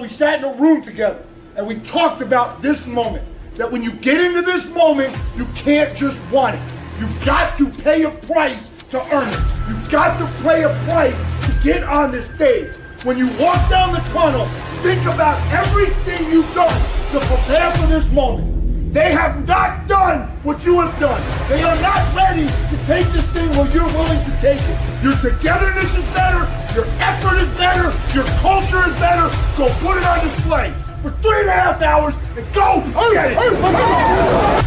We sat in a room together and we talked about this moment. That when you get into this moment, you can't just want it. You've got to pay a price to earn it. You've got to pay a price to get on this stage. When you walk down the tunnel, think about everything you've done to prepare for this moment. They have not done what you have done. They are not ready to take this thing where you're willing to take it. Your togetherness is better, your effort is better, your culture is better, so put it on display for 3.5 hours and go get it.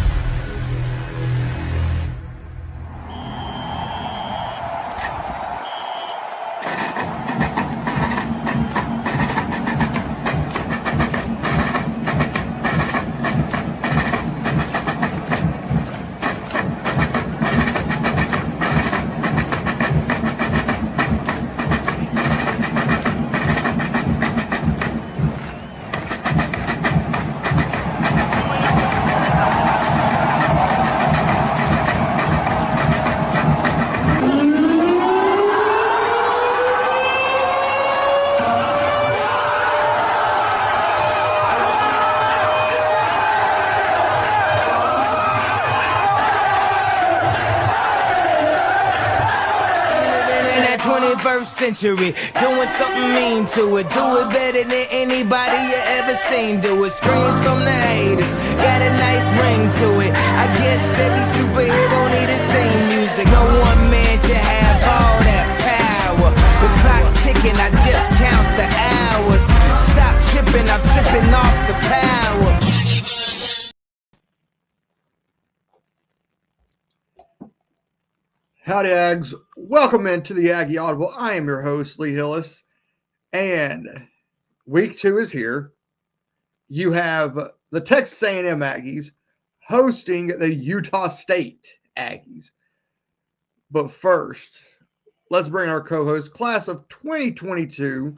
Century, doing something mean to it. Do it better than anybody you ever seen do it. Scream from the haters, got a nice ring to it. I guess every superhero need his theme music. No one man should have all that power. The clock's ticking, I just count the hours. Stop tripping, I'm tripping off the power. Howdy, Aggs. Welcome into the Aggie Audible. I am your host, Lee Hillis, and week 2 is here. You have the Texas A&M Aggies hosting the Utah State Aggies. But first, let's bring our co-host, class of 2022,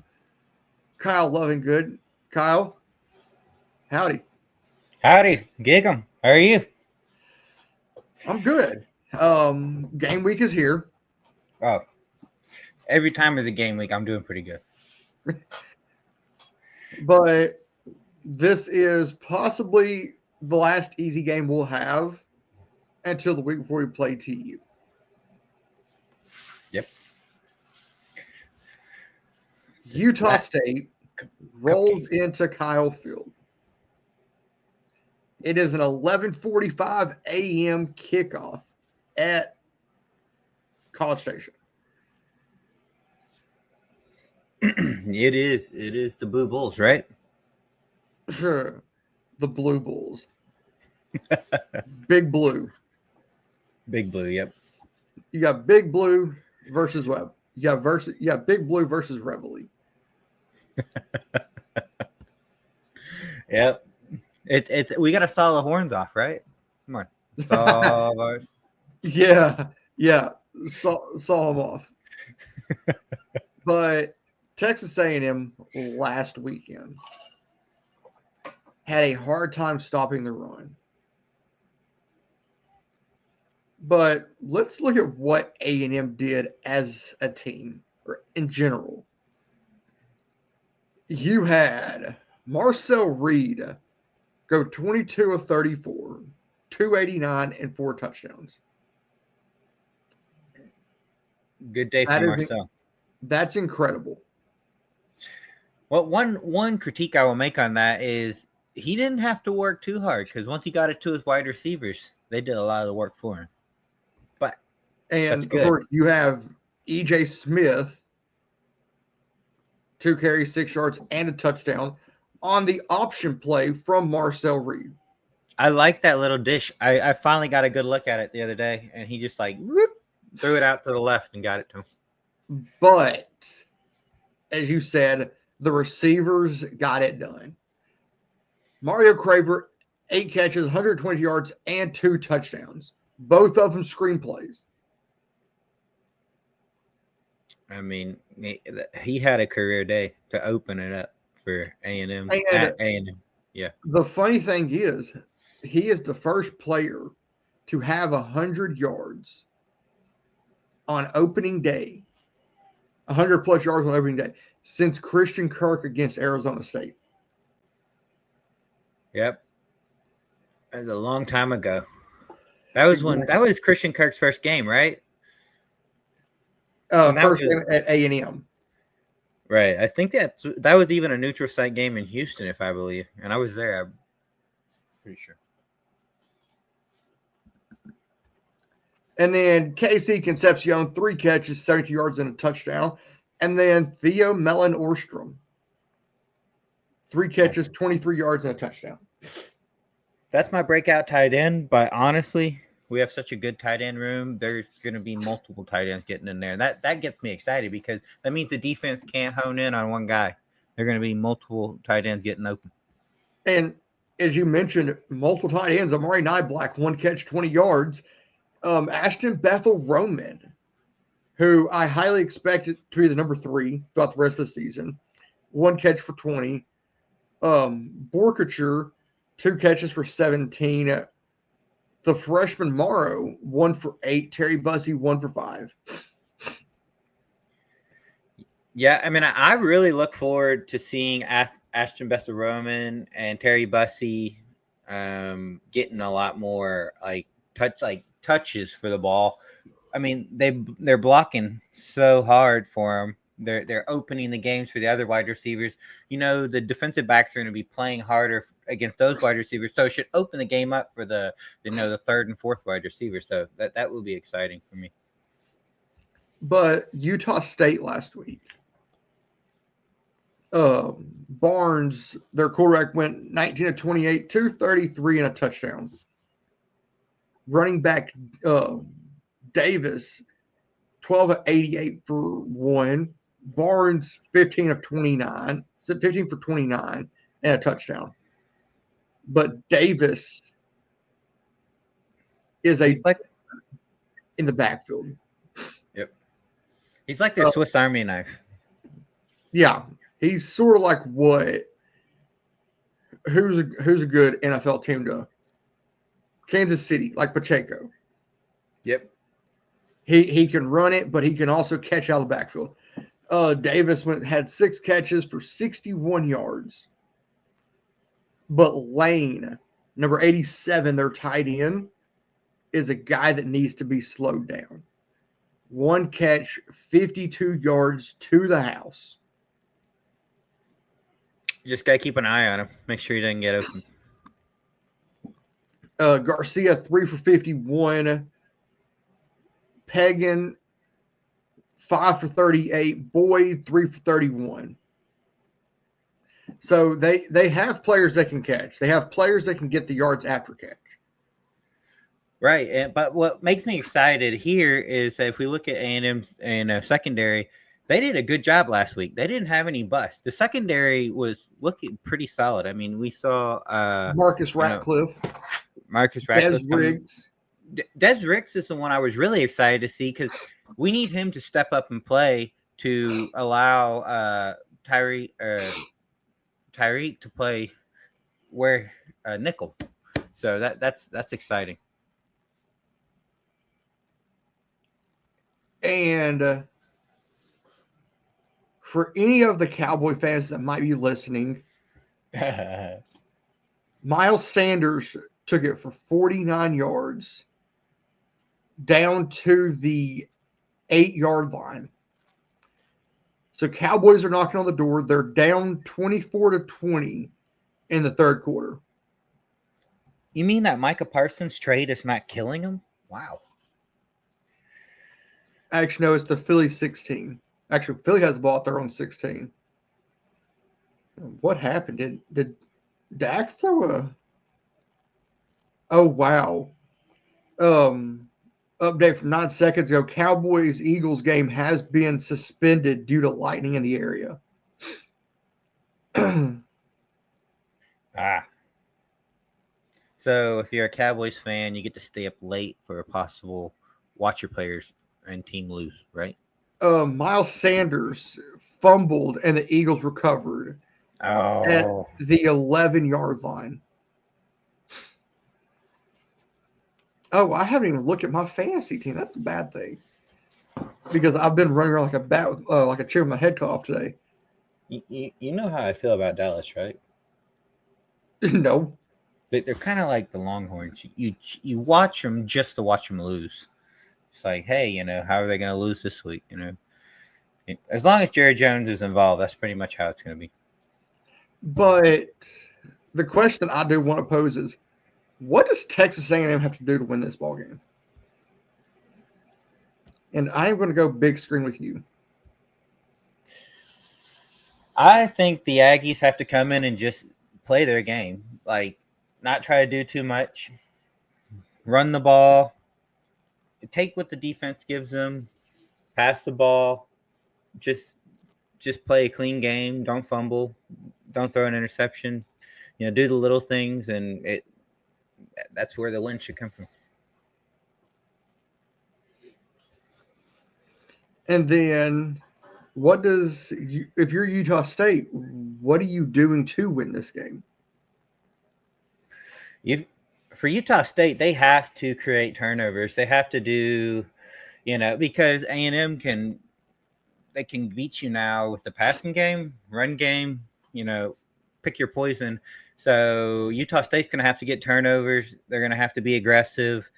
Kyle Lovingood. Kyle, howdy. Howdy, gig 'em. How are you? I'm good. Game week is here. Oh, every time of the game week, I'm doing pretty good. But this is possibly the last easy game we'll have until the week before we play TU. Yep. Utah State rolls into Kyle Field. It is an 11:45 a.m. kickoff at College Station. It is the Blue Bulls, right? Sure. The Blue Bulls. Big Blue. Big Blue, yep. You got Big Blue versus Web. You got Big Blue versus Reveille. Yep. We got to saw the horns off, right? Come on. Saw ours. Yeah, saw him off. But Texas A&M last weekend had a hard time stopping the run. But let's look at what A&M did as a team or in general. You had Marcel Reed go 22 of 34, 289, and 4 touchdowns. Good day for Marcel. That's incredible. Well, one critique I will make on that is he didn't have to work too hard because once he got it to his wide receivers, they did a lot of the work for him. But and of course, you have E.J. Smith, 2 carries, 6 yards, and a touchdown on the option play from Marcel Reed. I like that little dish. I finally got a good look at it the other day, and he just whoop, threw it out to the left and got it to him. But as you said, the receivers got it done. Mario Craver, 8 catches, 120 yards, and 2 touchdowns. Both of them screenplays. I mean, he had a career day to open it up for A&M. At A&M. Yeah. The funny thing is, he is the first player to have 100 yards on opening day, 100 plus yards on opening day, since Christian Kirk against Arizona State. Yep. That was a long time ago. That was Christian Kirk's first game, right? First game at A&M. Right. I think that was even a neutral site game in Houston, if I believe. And I was there, I'm pretty sure. And then KC Concepcion, 3 catches, 70 yards, and a touchdown. And then Theo Mellon-Orstrom, 3 catches, 23 yards, and a touchdown. That's my breakout tight end, but honestly, we have such a good tight end room. There's going to be multiple tight ends getting in there. And that gets me excited because that means the defense can't hone in on one guy. There are going to be multiple tight ends getting open. And as you mentioned, multiple tight ends. Amari Nyblack, 1 catch, 20 yards. Ashton Bethel Roman, who I highly expected to be the number 3 throughout the rest of the season, 1 catch for 20. Borkature, 2 catches for 17. The freshman Morrow, 1 for 8. Terry Bussey, 1 for 5. Yeah, I mean, I really look forward to seeing Ashton Bethel Roman and Terry Bussey getting a lot more touches for the ball. I mean, they're blocking so hard for them. They're opening the games for the other wide receivers. You know, the defensive backs are going to be playing harder against those wide receivers, so it should open the game up for the 3rd and 4th wide receivers. So that will be exciting for me. But Utah State last week, Barnes, their quarterback, went 19 of 28, 233 and a touchdown. Running back Davis, 12 of 88 for 1. Barnes, 15 for 29 and a touchdown. But Davis is in the backfield. Yep. He's like their Swiss Army knife. Yeah. He's sort of like who's a good NFL team to Kansas City, like Pacheco. Yep. He can run it, but he can also catch out of the backfield. Davis had 6 catches for 61 yards. But Lane, number 87, their tight end, is a guy that needs to be slowed down. 1 catch, 52 yards to the house. Just got to keep an eye on him. Make sure he doesn't get open. Garcia, 3 for 51. Pagan, 5 for 38. Boyd, 3 for 31. So they have players that can catch. They have players that can get the yards after catch. Right. But what makes me excited here is that if we look at A&M and secondary, they did a good job last week. They didn't have any busts. The secondary was looking pretty solid. I mean, we saw Marcus Ratcliffe. Marcus Des Ratcliffe. Riggs. Des Riggs is the one I was really excited to see because we need him to step up and play to allow Tyreek to play where nickel. So that's exciting. And for any of the Cowboy fans that might be listening, Miles Sanders took it for 49 yards down to the 8-yard line. So Cowboys are knocking on the door. They're down 24-20 in the third quarter. You mean that Micah Parsons trade is not killing them? Wow. Actually, no, it's the Philly 16. Actually, Philly has the ball at their own 16. What happened? Did Dak throw a... Oh, wow. Update from 9 seconds ago. Cowboys-Eagles game has been suspended due to lightning in the area. So if you're a Cowboys fan, you get to stay up late for a possible watch your players and team lose, right? Miles Sanders fumbled and the Eagles recovered at the 11-yard line. Oh, I haven't even looked at my fantasy team. That's a bad thing because I've been running around like a bat, like a chicken with my head cut off today. You know how I feel about Dallas, right? No. They're kind of like the Longhorns. You watch them just to watch them lose. It's like, hey, how are they going to lose this week? As long as Jerry Jones is involved, that's pretty much how it's going to be. But the question I do want to pose is, what does Texas A&M have to do to win this ball game? And I am going to go big screen with you. I think the Aggies have to come in and just play their game. Like, not try to do too much. Run the ball. Take what the defense gives them. Pass the ball. Just play a clean game. Don't fumble. Don't throw an interception. Do the little things, and that's where the win should come from. And then if you're Utah State, what are you doing to win this game? For Utah State, they have to create turnovers. They have to do, because A&M can beat you now with the passing game, run game, pick your poison. So Utah State's going to have to get turnovers. They're going to have to be aggressive.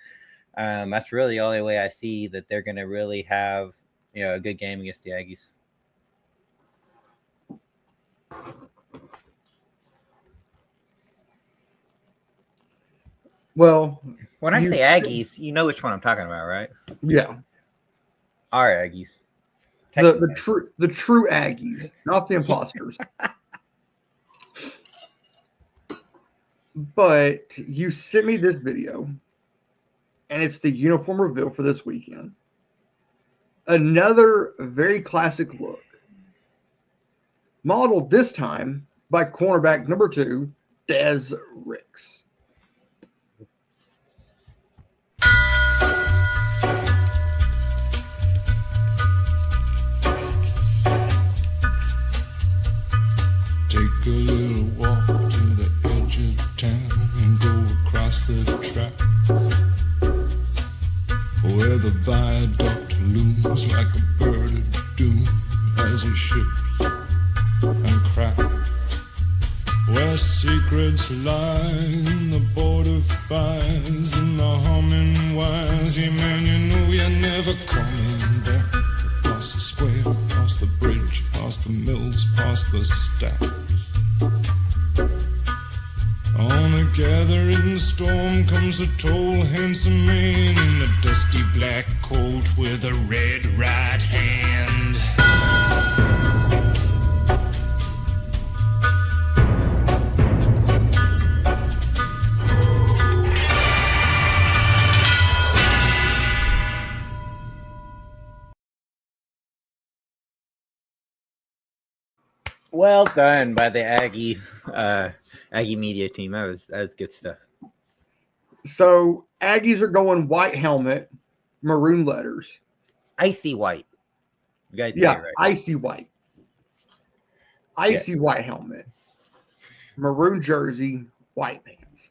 That's really the only way I see that they're going to really have, a good game against the Aggies. Well, when I say Aggies, you know which one I'm talking about, right? Yeah. Our Aggies. The true Aggies, not the imposters. But you sent me this video, and it's the uniform reveal for this weekend. Another very classic look. Modeled this time by cornerback number 2, Des Riggs. Take a little walk to the edge of town and go across the track where the viaduct looms like a bird of doom as it ships and cracks, where secrets lie in the border fires and the humming wires. Yeah, man, you know you're never coming back. Across the square, across the bridge, past the mills, past the stacks. On a gathering storm comes a tall, handsome man in a dusty black coat with a red right hand. Well done by the Aggie media team. That was good stuff. So Aggies are going white helmet, maroon letters. Icy white. You guys say Yeah, it right. icy white. Icy white helmet, maroon jersey, white pants.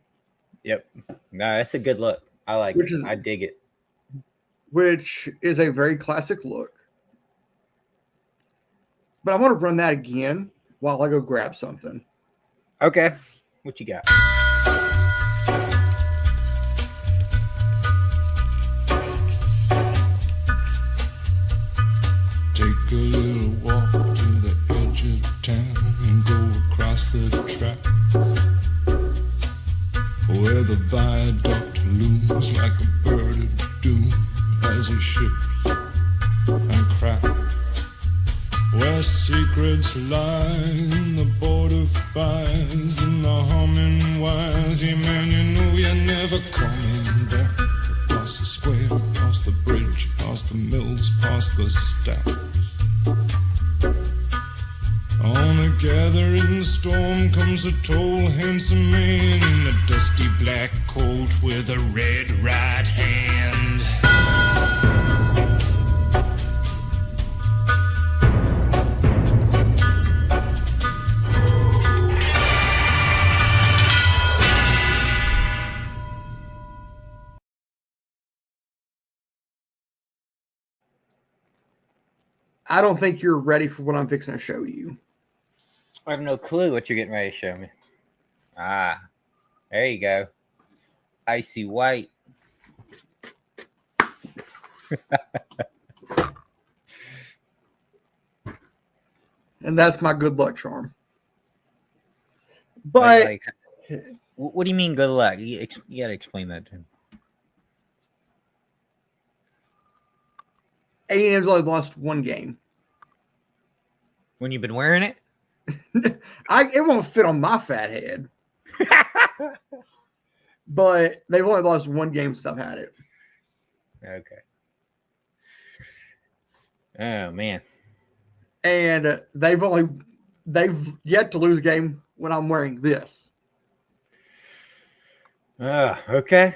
Yep. No, that's a good look. I like Which it. is- I dig it. Which is a very classic look. But I want to run that again while I go grab something. Okay. What you got? Take a little walk to the edge of town and go across the track where the viaduct looms like a bird of doom as it ships and cracks. Where secrets lie in the border fires and the humming wires. Yeah, man, you know you're never coming back. Across the square, across the bridge, past the mills, past the stacks. On a gathering storm comes a tall, handsome man in a dusty black coat with a red right hand. I don't think you're ready for what I'm fixing to show you. I have no clue what you're getting ready to show me. Ah, there you go. Icy white. And that's my good luck charm. But Like, what do you mean good luck? You got to explain that to me. A&M's only lost one game. When you've been wearing it? It won't fit on my fat head. But they've only lost one game since I've had it. Okay. Oh, man. And they've yet to lose a game when I'm wearing this. Okay.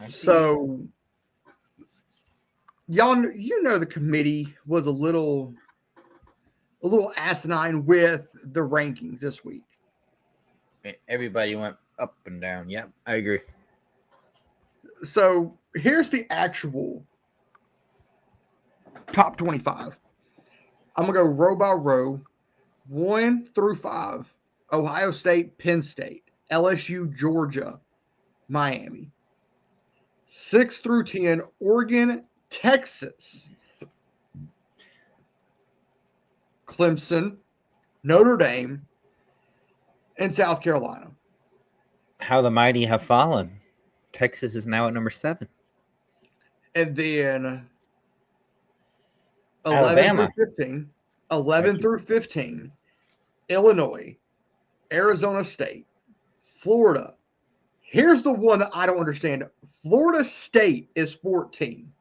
So y'all, you know, the committee was a little asinine with the rankings this week. Everybody went up and down. Yep, I agree. So here's the actual top 25. I'm going to go row by row, 1 through 5. Ohio State, Penn State, LSU, Georgia, Miami. 6 through 10, Oregon, Texas, Clemson, Notre Dame, and South Carolina. How the mighty have fallen. Texas is now at number 7. And then 11 Alabama. through 15, 11 through 15, Illinois, Arizona State, Florida. Here's the one that I don't understand. Florida State is 14.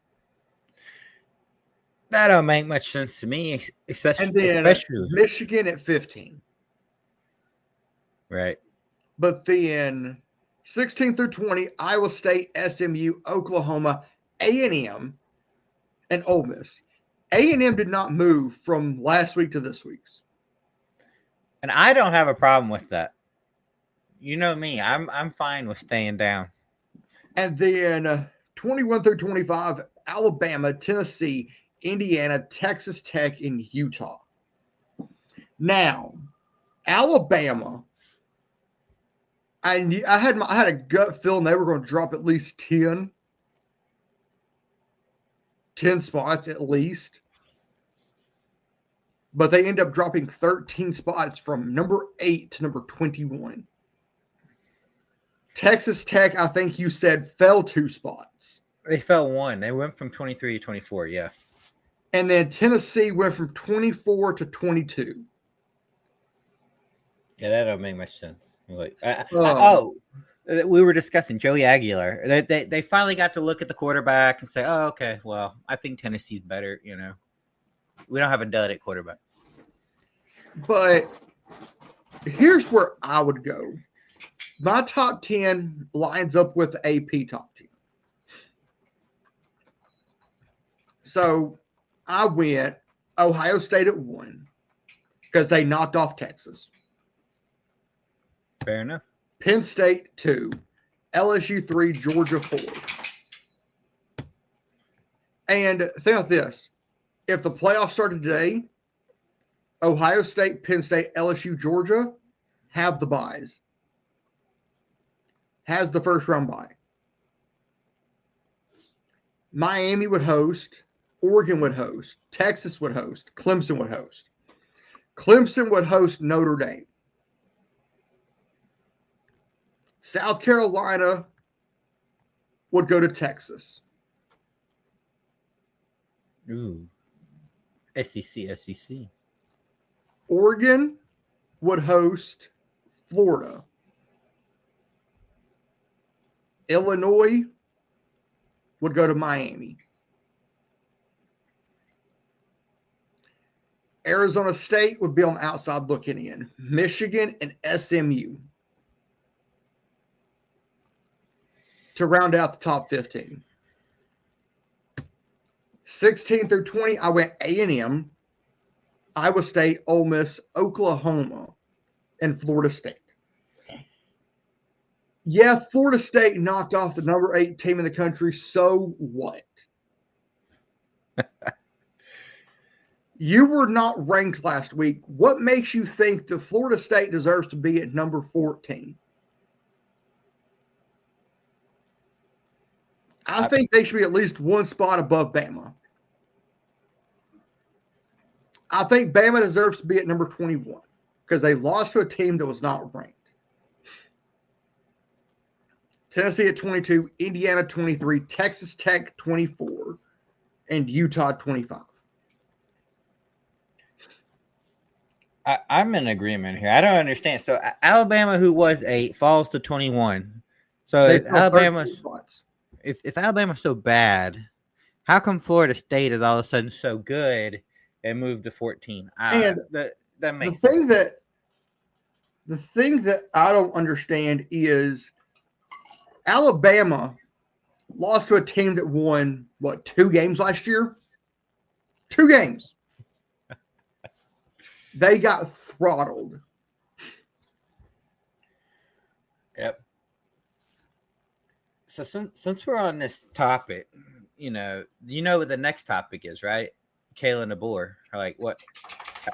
That don't make much sense to me, And then especially Michigan at 15. right. But then 16 through 20, Iowa State, SMU, Oklahoma, A&M, and Ole Miss. A&M did not move from last week to this week's. And I don't have a problem with that. You know me, I'm fine with staying down. And then 21 through 25, Alabama, Tennessee, Indiana, Texas Tech, and Utah. Now, Alabama, I had a gut feeling they were going to drop at least 10 spots at least. But they end up dropping 13 spots from number 8 to number 21. Texas Tech, I think you said, fell 2 spots. They fell 1. They went from 23 to 24, yeah. And then Tennessee went from 24 to 22. Yeah, that don't make much sense. Like, we were discussing Joey Aguilar. They finally got to look at the quarterback and say, "Oh, okay. Well, I think Tennessee's better." You know, we don't have a dud at quarterback. But here's where I would go. my top 10 lines up with AP top 10. So I went Ohio State at 1 because they knocked off Texas. Fair enough. Penn State 2, LSU 3, Georgia 4. And think of this. If the playoffs started today, Ohio State, Penn State, LSU, Georgia have the byes. Has the first round bye. Miami would host. Oregon would host. Texas would host. Clemson would host. Clemson would host Notre Dame. South Carolina would go to Texas. Ooh. SEC. Oregon would host Florida. Illinois would go to Miami. Arizona State would be on the outside looking in. Michigan and SMU to round out the top 15. 16 through 20, I went A&M, Iowa State, Ole Miss, Oklahoma, and Florida State. Yeah, Florida State knocked off the number 8 team in the country. So what? You were not ranked last week. What makes you think that Florida State deserves to be at number 14? I think they should be at least one spot above Bama. I think Bama deserves to be at number 21 because they lost to a team that was not ranked. Tennessee at 22, Indiana 23, Texas Tech 24, and Utah 25. I'm in agreement here. I don't understand. So Alabama, who was 8, falls to 21. So if Alabama's so bad, how come Florida State is all of a sudden so good and moved to 14? That makes sense. The thing that I don't understand is Alabama lost to a team that won, 2 games last year? 2 games. They got throttled. Yep. So since we're on this topic, you know what the next topic is, right? Kalen DeBoer. Like, what?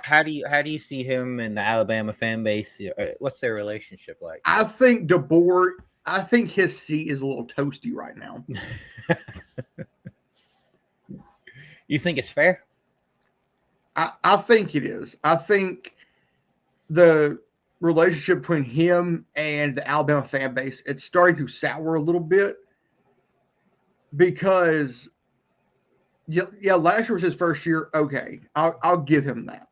How do you see him and the Alabama fan base? What's their relationship like? I think DeBoer. I think his seat is a little toasty right now. You think it's fair? I think it is. I think the relationship between him and the Alabama fan base, it's starting to sour a little bit because, last year was his first year. Okay, I'll give him that.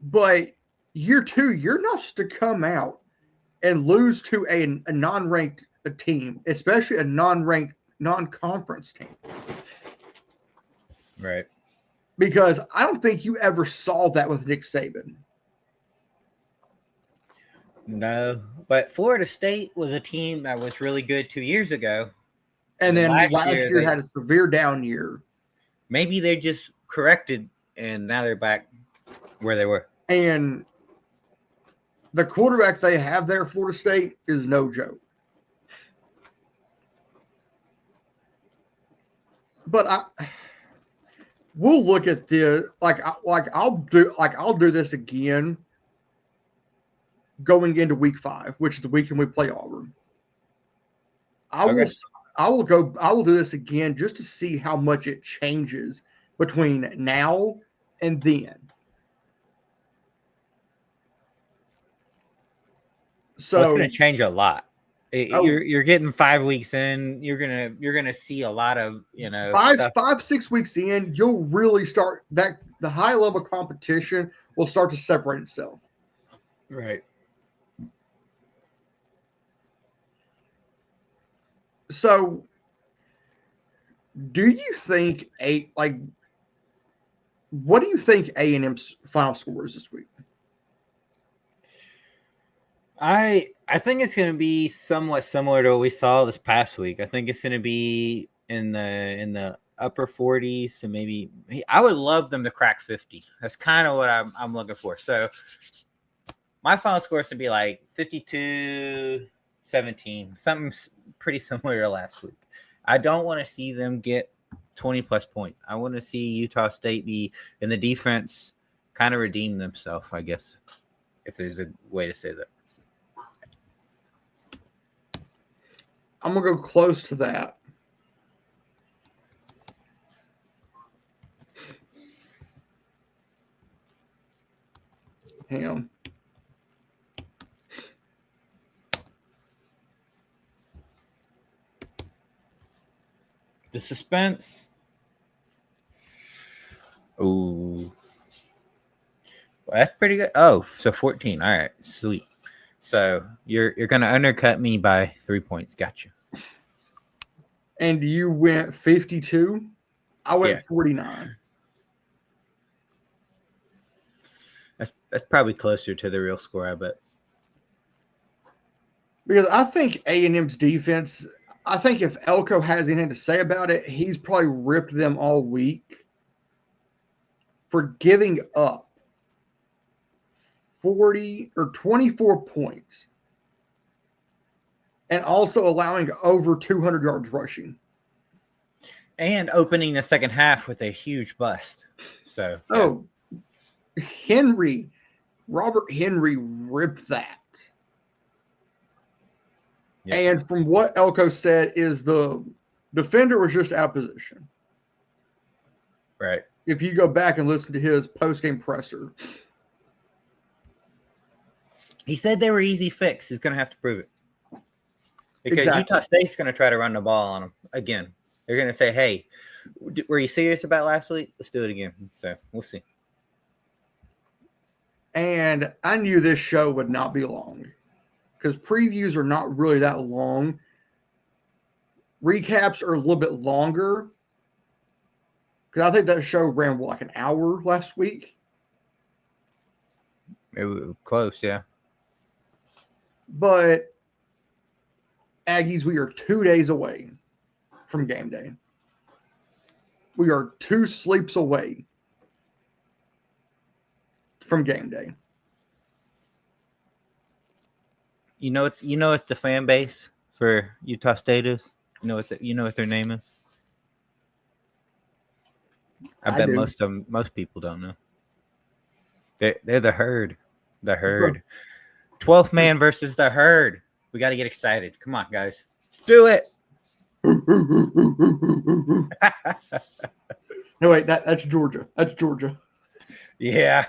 But year 2, you're not supposed to come out and lose to a non-ranked team, especially a non-ranked, non-conference team. Right. Because I don't think you ever saw that with Nick Saban. No, but Florida State was a team that was really good 2 years ago. And then last year had a severe down year. Maybe they just corrected, and now they're back where they were. And the quarterback they have there at Florida State is no joke. But we'll look at this I'll do this again going into week 5, which is the weekend we play Auburn. I will do this again just to see how much it changes between now and then. So it's going to change a lot. You're getting 5 weeks in. You're gonna see a lot of 5-6 weeks in. You'll really start that the high level competition will start to separate itself. Right. So, do you think what do you think A&M's final score is this week? I I think it's going to be somewhat similar to what we saw this past week. I think it's going to be in the upper 40s, and maybe I would love them to crack 50. That's kind of what I'm looking for. So my final score is to be like 52-17, something pretty similar to last week. I don't want to see them get 20 plus points. I want to see Utah State be in the defense kind of redeem themselves, I guess, if there's a way to say that. I'm going to go close to that. Hang on. The suspense. Ooh. Well, that's pretty good. Oh, so 14. All right, sweet. So you're going to undercut me by 3 points. Gotcha. And you went 52. I went 49. That's probably closer to the real score, I bet. Because I think A&M's defense, I think if Elko has anything to say about it, he's probably ripped them all week for giving up 40 or 24 points and also allowing over 200 yards rushing. And opening the second half with a huge bust. So, oh, Robert Henry ripped that. Yeah. And from what Elko said is the defender was just out of position. Right. If you go back and listen to his post-game presser. He said they were easy fix. He's going to have to prove it. Because Exactly. Utah State's going to try to run the ball on him again. They're going to say, hey, were you serious about last week? Let's do it again. So we'll see. And I knew this show would not be long because previews are not really that long. Recaps are a little bit longer because I think that show ran like an hour last week. It was close, yeah. But Aggies, we are 2 days away from game day. We are 2 sleeps away from game day. You know what the fan base for Utah State is? You know what their name is? I bet do. most people don't know. They're the herd. The herd. 12th man versus the herd. We got to get excited. Come on, guys. Let's do it. No, wait, that's Georgia. That's Georgia. Yeah.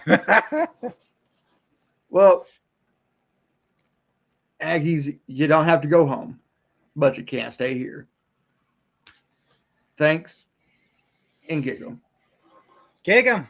Well, Aggies, you don't have to go home, but you can't stay here. Thanks, and gig 'em. Kick 'em.